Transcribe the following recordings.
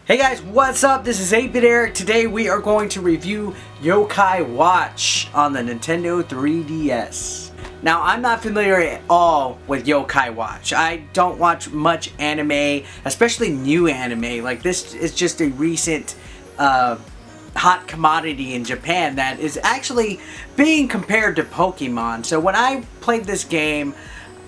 Hey guys, what's up? This is 8-Bit Eric. Today we are going to review Yokai Watch on the Nintendo 3DS. Now, I'm not familiar at all with Yokai Watch. I don't watch much anime, especially new anime. Like, this is just a recent hot commodity in Japan that is actually being compared to Pokemon. So when I played this game,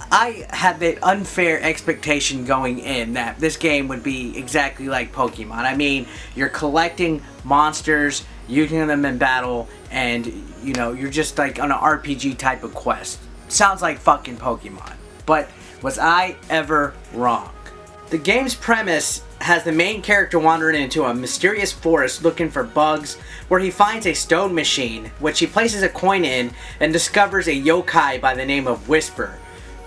I had the unfair expectation going in that this game would be exactly like Pokemon. I mean, you're collecting monsters, using them in battle, and you know, you're just like on an RPG type of quest. Sounds like fucking Pokemon. But was I ever wrong? The game's premise has the main character wandering into a mysterious forest looking for bugs, where he finds a stone machine, which he places a coin in and discovers a yokai by the name of Whisper,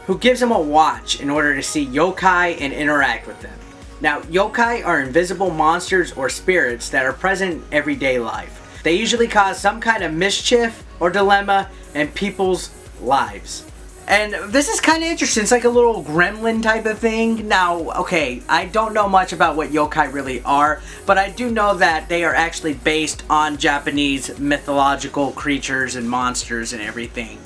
who gives him a watch in order to see yokai and interact with them. Now, yokai are invisible monsters or spirits that are present in everyday life. They usually cause some kind of mischief or dilemma in people's lives. And this is kind of interesting. It's like a little gremlin type of thing. Now, okay, I don't know much about what yokai really are, but I do know that they are actually based on Japanese mythological creatures and monsters and everything.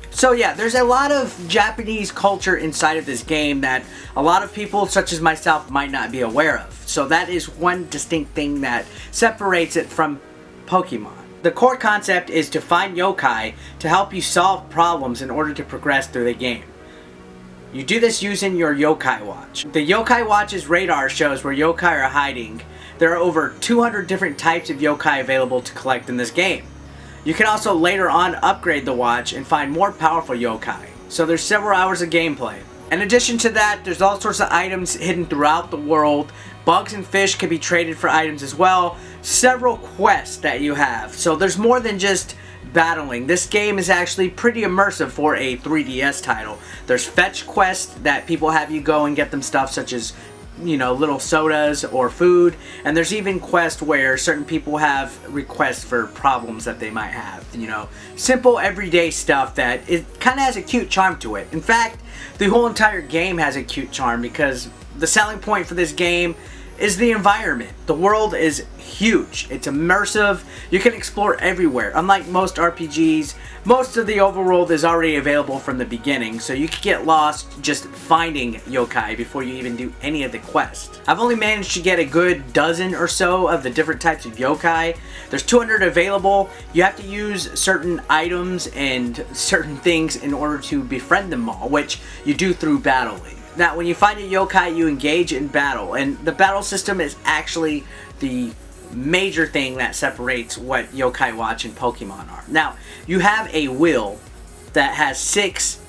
So yeah, there's a lot of Japanese culture inside of this game that a lot of people, such as myself, might not be aware of. So that is one distinct thing that separates it from Pokemon. The core concept is to find yokai to help you solve problems in order to progress through the game. You do this using your yokai watch. The yokai watch's radar shows where yokai are hiding. There are over 200 different types of yokai available to collect in this game. You can also later on upgrade the watch and find more powerful yokai. So there's several hours of gameplay. In addition to that, there's all sorts of items hidden throughout the world. Bugs and fish can be traded for items as well. Several quests that you have. So there's more than just battling. This game is actually pretty immersive for a 3DS title. There's fetch quests that people have you go and get them stuff such as, you know, little sodas or food, and there's even quests where certain people have requests for problems that they might have, you know, simple everyday stuff that it kind of has a cute charm to it. In fact, the whole entire game has a cute charm because the selling point for this game is the environment. The world is huge. It's immersive. You can explore everywhere. Unlike most RPGs, most of the overworld is already available from the beginning, so you can get lost just finding yokai before you even do any of the quests. I've only managed to get a good dozen or so of the different types of yokai. There's 200 available. You have to use certain items and certain things in order to befriend them all, which you do through battling. Now, when you find a yokai, you engage in battle, and the battle system is actually the major thing that separates what Yokai Watch and Pokemon are. Now, you have a wheel that has 6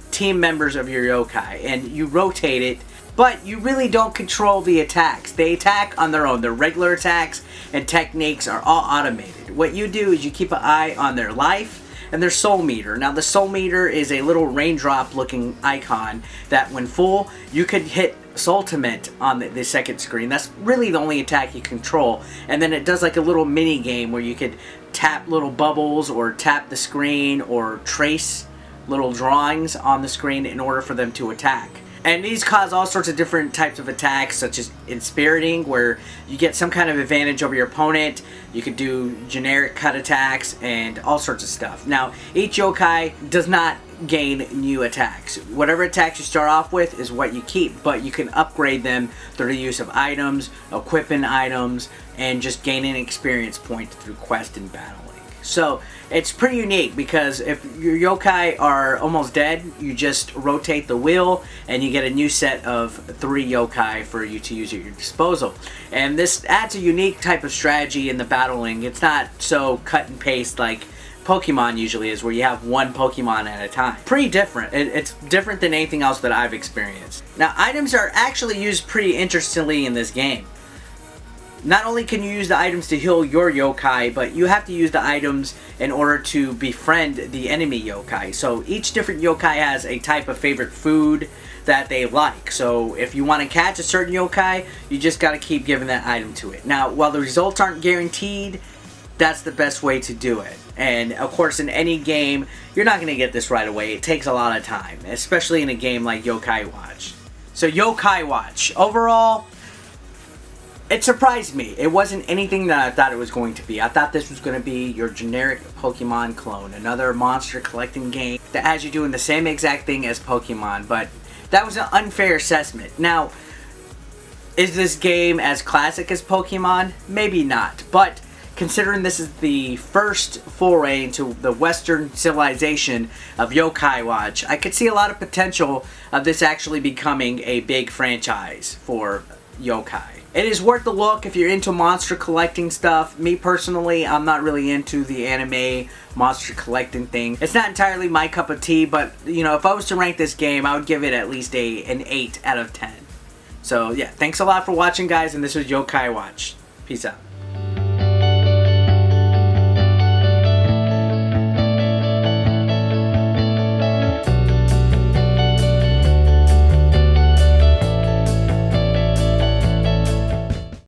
team members of your yokai, and you rotate it, but you really don't control the attacks. They attack on their own. Their regular attacks and techniques are all automated. What you do is you keep an eye on their life and their soul meter. Now, the soul meter is a little raindrop looking icon that when full, you could hit Ultimate on the second screen. That's really the only attack you control. And then it does like a little mini game where you could tap little bubbles or tap the screen or trace little drawings on the screen in order for them to attack. And these cause all sorts of different types of attacks, such as inspiriting, where you get some kind of advantage over your opponent. You could do generic cut attacks and all sorts of stuff. Now, each yokai does not gain new attacks. Whatever attacks you start off with is what you keep, but you can upgrade them through the use of items, equipping items, and just gaining experience points through quest and battling. So it's pretty unique because if your yokai are almost dead, you just rotate the wheel and you get a new set of 3 yokai for you to use at your disposal. And this adds a unique type of strategy in the battling. It's not so cut and paste like Pokemon usually is, where you have one Pokemon at a time. Pretty different. It's different than anything else that I've experienced. Now, items are actually used pretty interestingly in this game. Not only can you use the items to heal your yokai, but you have to use the items in order to befriend the enemy yokai. So each different yokai has a type of favorite food that they like. So if you want to catch a certain yokai, you just got to keep giving that item to it. Now, while the results aren't guaranteed, that's the best way to do it. And of course, in any game, you're not going to get this right away. It takes a lot of time, especially in a game like Yokai Watch. So Yokai Watch, overall, It surprised me. It wasn't anything that I thought it was going to be. I thought this was going to be your generic Pokemon clone. Another monster collecting game that has you doing the same exact thing as Pokemon. But that was an unfair assessment. Now, is this game as classic as Pokemon? Maybe not. But considering this is the first foray into the Western civilization of Yokai Watch, I could see a lot of potential of this actually becoming a big franchise for Yokai. It is worth a look if you're into monster collecting stuff. Me personally, I'm not really into the anime monster collecting thing. It's not entirely my cup of tea, but you know, if I was to rank this game, I would give it at least an 8 out of 10. So yeah, thanks a lot for watching, guys, and this was Yokai Watch. Peace out.